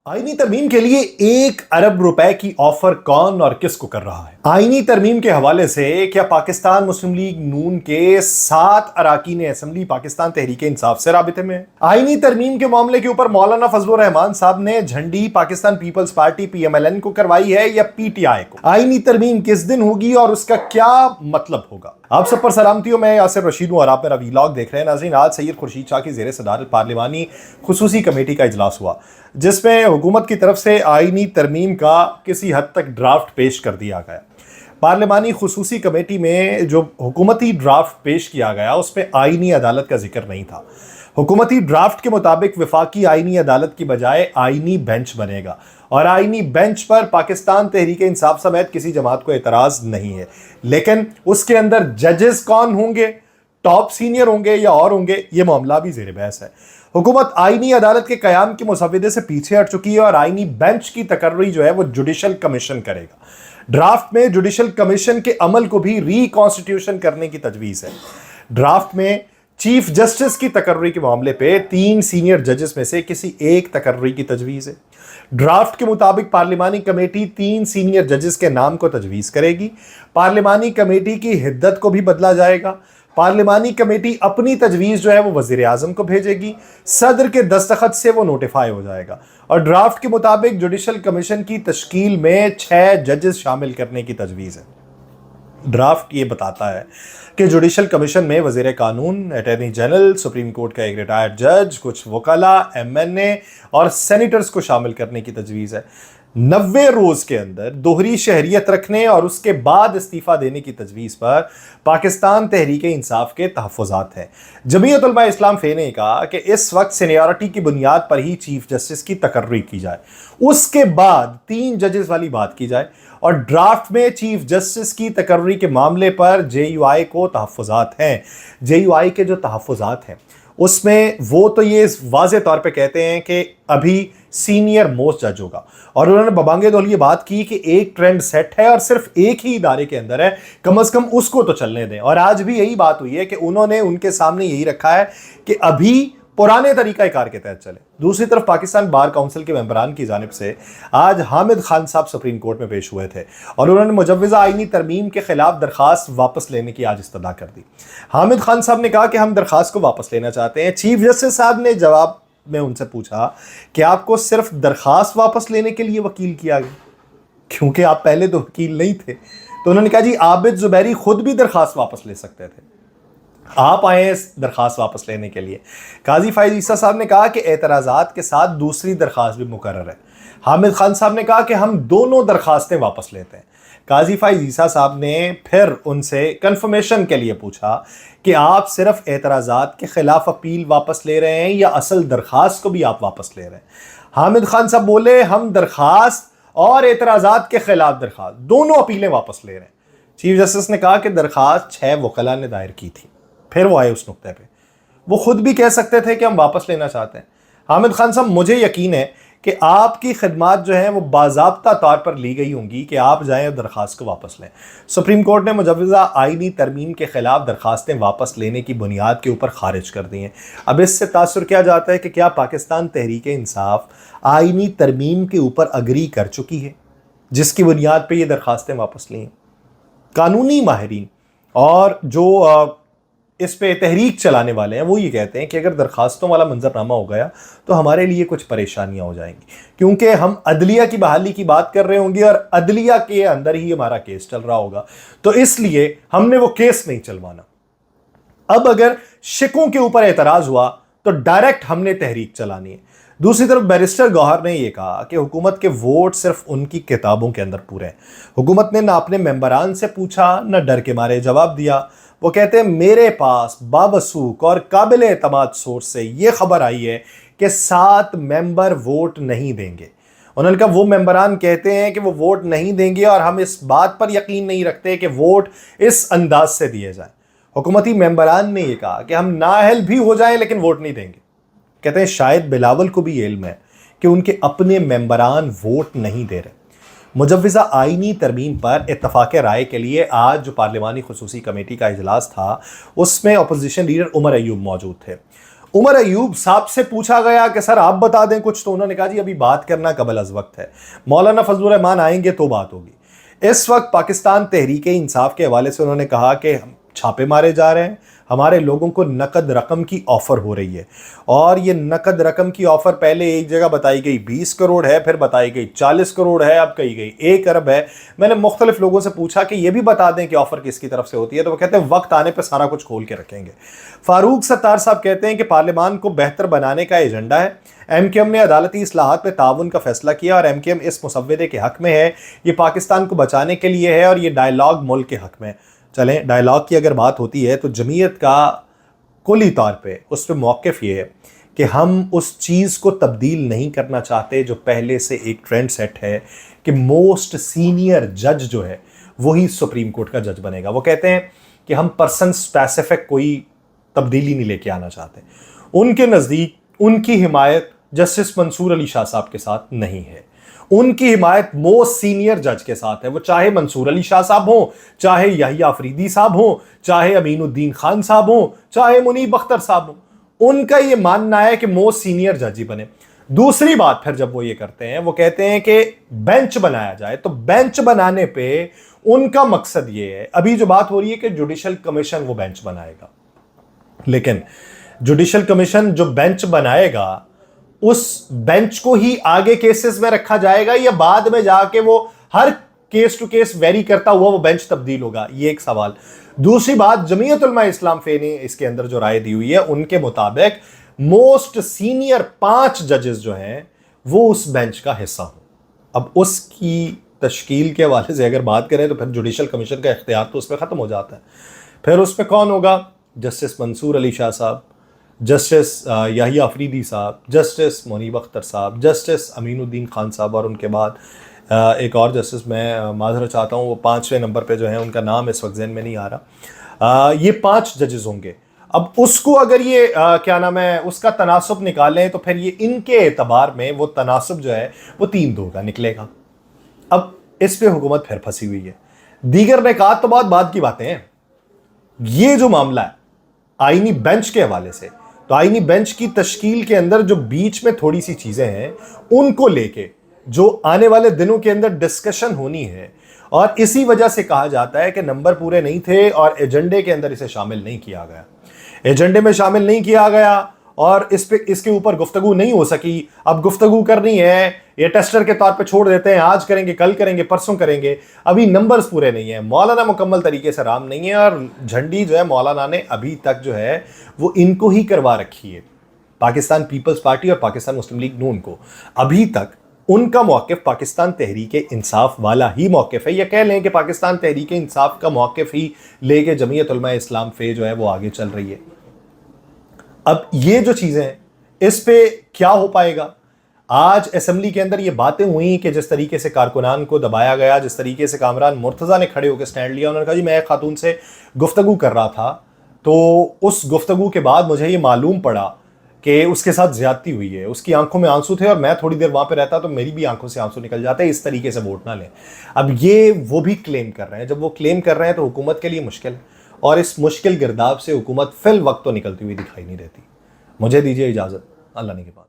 आईनी तरमीम के लिए 1 अरब रुपए की ऑफर कौन और किसको कर रहा है? आईनी तरमीम के हवाले से क्या पाकिस्तान मुस्लिम लीग नून के 7 अरकान असेंबली पाकिस्तान तहरीक इंसाफ से राबिते में है? आईनी तरमीम के मामले के ऊपर मौलाना फजलुर रहमान साहब ने झंडी पाकिस्तान पीपल्स पार्टी PMLN को करवाई है या PTI को? आईनी तरमीम किस दिन होगी और उसका क्या मतलब होगा? आप सब पर सलामती हो, मैं यासिर रशीद हूं और आप मेरा वीलॉग देख रहे हैं। नाज़रीन, आज सैयद खुर्शीद शाह की ज़ेर सदारत पार्लिमानी खुसूसी कमेटी का इजलास हुआ, जिसमें हुकूमत की तरफ से आईनी तरमीम का किसी हद तक ड्राफ्ट पेश कर दिया गया। पार्लिमानी खुसूसी कमेटी में जो हुकूमती ड्राफ्ट पेश किया गया उसमें आईनी अदालत का जिक्र नहीं था। हुकूमती ड्राफ्ट के मुताबिक वफाकी आईनी अदालत की बजाय आईनी बेंच बनेगा और आईनी बेंच पर पाकिस्तान तहरीक इंसाफ समेत किसी जमात को एतराज नहीं है, लेकिन उसके अंदर जजेस कौन होंगे, टॉप सीनियर होंगे या और होंगे, यह मामला भी ज़ेर बहस है। हुकूमत आईनी अदालत के कयाम के मुसव्वदे से पीछे हट चुकी है और आईनी बेंच की तकर्री जो है वो जुडिशल कमीशन करेगा। ड्राफ्ट में जुडिशल कमीशन के अमल को भी रिकॉन्स्टिट्यूशन करने की तजवीज़ है। ड्राफ्ट में चीफ जस्टिस की तकर्री के मामले पे 3 सीनियर जजेस में से किसी एक तकर्री की तजवीज़ है। ड्राफ्ट के मुताबिक पार्लिमानी कमेटी 3 सीनियर जजेस के नाम को तजवीज़ करेगी। पार्लिमानी कमेटी की हिद्दत को भी बदला जाएगा। पार्लिमानी कमेटी अपनी तजवीज़ जो है वो वज़ीर आज़म को भेजेगी, सदर के दस्तखत से वो नोटिफाई हो जाएगा और ड्राफ्ट के मुताबिक जुडिशल कमीशन की तश्कील में 6 जजेस शामिल करने की तजवीज़ है। ड्राफ्ट ये बताता है कि जुडिशल कमीशन में वज़ीर कानून, अटॉर्नी जनरल, सुप्रीम कोर्ट का एक रिटायर्ड जज, कुछ वकला, MNA और सेनेटर्स को शामिल करने की तजवीज़ है। 90 रोज़ के अंदर दोहरी शहरियत रखने और उसके बाद इस्तीफ़ा देने की तजवीज़ पर पाकिस्तान तहरीक इंसाफ के तहफ़्फ़ुज़ात हैं। जमीयत उलमा इस्लाम फ़े ने कहा कि इस वक्त सीनियरिटी की बुनियाद पर ही चीफ जस्टिस की तकर्री की जाए, उसके बाद 3 जजेस वाली बात की जाए और ड्राफ्ट में चीफ जस्टिस की तकर्री के मामले पर JUI को तहफ़्फ़ुज़ात हैं। JUI के जो तहफ़्फ़ुज़ात हैं उसमें वो तो ये वाज़े तौर पे कहते हैं कि अभी सीनियर मोस्ट जज होगा और उन्होंने बबांगे दौल ये बात की कि एक ट्रेंड सेट है और सिर्फ एक ही इदारे के अंदर है, कम से कम उसको तो चलने दें। और आज भी यही बात हुई है कि उन्होंने उनके सामने यही रखा है कि अभी पुराने तरीका कार के तहत चले। दूसरी तरफ पाकिस्तान बार काउंसिल के मेंबरान की जानिब से आज हामिद खान साहब सुप्रीम कोर्ट में पेश हुए थे और उन्होंने मुजव्वज़ा आईनी तरमीम के खिलाफ दरखास्त वापस लेने की आज इस्तदा कर दी। हामिद खान साहब ने कहा कि हम दरखास्त को वापस लेना चाहते हैं। चीफ जस्टिस साहब ने जवाब में उनसे पूछा कि आपको सिर्फ दरखास्त वापस लेने के लिए वकील किया गया, क्योंकि आप पहले तो वकील नहीं थे। तो उन्होंने कहा जी आबिद जुबैरी खुद भी दरखास्त वापस ले सकते थे, आप आए हैं इस दरखास्त वापस लेने के लिए। काजी फाइज ईसा साहब ने कहा कि एतराज़ात के साथ दूसरी दरखास्त भी मुकर्रर है। हामिद खान साहब ने कहा कि हम दोनों दरखास्तें वापस लेते हैं। काजी फाइज ईसा साहब ने फिर उनसे कंफर्मेशन के लिए पूछा कि आप सिर्फ एतराज़ात के खिलाफ अपील वापस ले रहे हैं या असल दरखास्त को भी आप वापस ले रहे हैं? हामिद खान साहब बोले हम दरखास्त और एतराज़ात के खिलाफ दरखास्त दोनों अपीलें वापस ले रहे हैं। चीफ जस्टिस ने कहा कि दरखास्त 6 वकला ने दायर की थी। फिर वो आए उस नुक्ते पे, वो खुद भी कह सकते थे कि हम वापस लेना चाहते हैं। हामिद खान साहब, मुझे यकीन है कि आपकी खिदमात जो हैं वो बाज़ाब्ता तौर पर ली गई होंगी कि आप जाएं और दरखास्त को वापस लें। सुप्रीम कोर्ट ने मुजव्वज़ा आईनी तरमीम के खिलाफ दरखास्तें वापस लेने की बुनियाद के ऊपर खारिज कर दी हैं। अब इससे तासुर किया जाता है कि क्या पाकिस्तान तहरीक इंसाफ आईनी तरमीम के ऊपर अग्री कर चुकी है जिसकी बुनियाद पर यह दरखास्तें वापस ली हैं? कानूनी माहिरीन और जो इस पे तहरीक चलाने वाले हैं वो ये कहते हैं कि अगर दरखास्तों वाला मंजरनामा हो गया तो हमारे लिए कुछ परेशानियां हो जाएंगी, क्योंकि हम अदलिया की बहाली की बात कर रहे होंगे और अदलिया के अंदर ही हमारा केस चल रहा होगा, तो इसलिए हमने वो केस नहीं चलवाना। अब अगर शिकों के ऊपर एतराज हुआ तो डायरेक्ट हमने तहरीक चलानी है। दूसरी तरफ बैरिस्टर गौहर ने यह कहा कि हुकूमत के वोट सिर्फ उनकी किताबों के अंदर पूरे हैं। हुकूमत ने ना अपने मेंबरान से पूछा ना डर के मारे जवाब दिया। वो कहते हैं मेरे पास बावसूख और काबिल एतमाद सोर्स से ये खबर आई है कि 7 मेंबर वोट नहीं देंगे। उन्होंने कहा वो मेंबरान कहते हैं कि वो वोट नहीं देंगे और हम इस बात पर यकीन नहीं रखते कि वोट इस अंदाज से दिए जाए। हुकूमती मेंबरान ने यह कहा कि हम नाअहल भी हो जाएं लेकिन वोट नहीं देंगे। कहते हैं शायद बिलावल को भी इल्म है कि उनके अपने मेंबरान वोट नहीं दे रहे। मुजव्वज़ा आईनी तरमीम पर इत्तफ़ाक़ राय के लिए आज जो पार्लिमानी खुसूसी कमेटी का इजलास था उसमें अपोजिशन लीडर उमर अयूब मौजूद थे। उमर अयूब साहब से पूछा गया कि सर आप बता दें कुछ, तो उन्होंने कहा जी अभी बात करना कबल अज वक्त है, मौलाना फजलुर रहमान आएंगे तो बात होगी। इस वक्त पाकिस्तान तहरीक इंसाफ के हवाले से उन्होंने कहा कि छापे मारे जा रहे हैं, हमारे लोगों को नकद रकम की ऑफर हो रही है, और ये नकद रकम की ऑफर पहले एक जगह बताई गई 20 करोड़ है, फिर बताई गई 40 करोड़ है, अब कही गई 1 अरब है। मैंने मुख्तलिफ लोगों से पूछा कि ये भी बता दें कि ऑफर किसकी तरफ से होती है, तो वो कहते हैं वक्त आने पर सारा कुछ खोल के रखेंगे। फारूक सत्तार साहब कहते हैं कि पार्लियामान को बेहतर बनाने का एजेंडा है, MKM ने अदालती इस्लाहात पे ताउन का फैसला किया और MKM इस मुसव्वदे के हक में है, ये पाकिस्तान को बचाने के लिए है और ये डायलॉग मुल्क के हक में है। चलें, डायलॉग की अगर बात होती है तो जमीयत का कुली तौर पे उस पर मौक़िफ़ ये है कि हम उस चीज़ को तब्दील नहीं करना चाहते जो पहले से एक ट्रेंड सेट है कि मोस्ट सीनियर जज जो है वही सुप्रीम कोर्ट का जज बनेगा। वो कहते हैं कि हम पर्सन स्पेसिफिक कोई तब्दीली नहीं लेके आना चाहते। उनके नज़दीक उनकी हिमायत जस्टिस मंसूर अली शाह साहब के साथ नहीं है, उनकी हिमायत मोस्ट सीनियर जज के साथ है। वो चाहे मंसूर अली शाह साहब हों, चाहे याहिया अफरीदी साहब हों, चाहे अमीनुद्दीन खान साहब हों, चाहे मुनीब अख्तर साहब हों, उनका ये मानना है कि मोस्ट सीनियर जज ही बने। दूसरी बात फिर जब वो ये करते हैं, वो कहते हैं कि बेंच बनाया जाए, तो बेंच बनाने पे उनका मकसद ये है, अभी जो बात हो रही है कि जुडिशल कमीशन वो बेंच बनाएगा, लेकिन जुडिशल कमीशन जो बेंच बनाएगा उस बेंच को ही आगे केसेस में रखा जाएगा या बाद में जाके वो हर केस टू केस वेरी करता हुआ वो बेंच तब्दील होगा, ये एक सवाल। दूसरी बात, जमीयत उलमा इस्लाम फे ने इसके अंदर जो राय दी हुई है उनके मुताबिक मोस्ट सीनियर 5 जजेस जो हैं वो उस बेंच का हिस्सा हो। अब उसकी तश्कील के हवाले से अगर बात करें तो फिर जुडिशल कमीशन का इख्तियार तो उस पर ख़त्म हो जाता है। फिर उस पर कौन होगा? जस्टिस मंसूर अली शाह साहब, जस्टिस याहिया अफरीदी साहब, जस्टिस मुनीब अख्तर साहब, जस्टिस अमीनुद्दीन खान साहब, और उनके बाद एक और जस्टिस, मैं माजरत चाहता हूँ वो 5वें नंबर पे जो है उनका नाम इस वक्त ज़हन में नहीं आ रहा। ये 5 जजेस होंगे। अब उसको अगर ये क्या नाम है उसका तनासब निकालें तो फिर ये इनके एतबार में वो तनासब जो है वो 3-2 का निकलेगा। अब इस पे हुकूमत फिर फंसी हुई है। दीगर ने कहा तो बहुत बाद की बातें हैं, ये जो मामला है आईनी बेंच के हवाले से, तो आईनी बेंच की तश्कील के अंदर जो बीच में थोड़ी सी चीज़ें हैं उनको लेके जो आने वाले दिनों के अंदर डिस्कशन होनी है, और इसी वजह से कहा जाता है कि नंबर पूरे नहीं थे और एजेंडे के अंदर इसे शामिल नहीं किया गया, एजेंडे में शामिल नहीं किया गया और इसके ऊपर गुफ्तगू नहीं हो सकी। अब गुफ्तगू करनी है, ये टेस्टर के तौर पे छोड़ देते हैं, आज करेंगे, कल करेंगे, परसों करेंगे, अभी नंबर्स पूरे नहीं है, मौलाना मुकम्मल तरीके से राम नहीं है, और झंडी जो है मौलाना ने अभी तक जो है वो इनको ही करवा रखी है, पाकिस्तान पीपल्स पार्टी और पाकिस्तान मुस्लिम लीग नून को। अभी तक उनका मौक़िफ़ पाकिस्तान तहरीक इंसाफ वाला ही मौक़िफ़ है, या कह लें कि पाकिस्तान तहरीक इंसाफ का मौक़िफ़ ही लेके जमीयत उलमा इस्लाम फे जो है वो आगे चल रही है। अब ये जो चीज़ें हैं इस पे क्या हो पाएगा? आज असेंबली के अंदर ये बातें हुई कि जिस तरीके से कारकुनान को दबाया गया, जिस तरीके से कामरान मुर्तज़ा ने खड़े होकर स्टैंड लिया, उन्होंने कहा जी मैं एक खातून से गुफ्तगू कर रहा था, तो उस गुफ्तगू के बाद मुझे ये मालूम पड़ा कि उसके साथ ज़्यादती हुई है, उसकी आंखों में आंसू थे और मैं थोड़ी देर वहाँ पे रहता तो मेरी भी आंखों से आंसू निकल जाते, इस तरीके से वोट ना लें। अब ये वो भी क्लेम कर रहे हैं, जब वो क्लेम कर रहे हैं तो हुकूमत के लिए मुश्किल है, और इस मुश्किल गिरदाब से हुकूमत फिल वक्त तो निकलती हुई दिखाई नहीं देती। मुझे दीजिए इजाज़त, अल्लाह ने के बाद।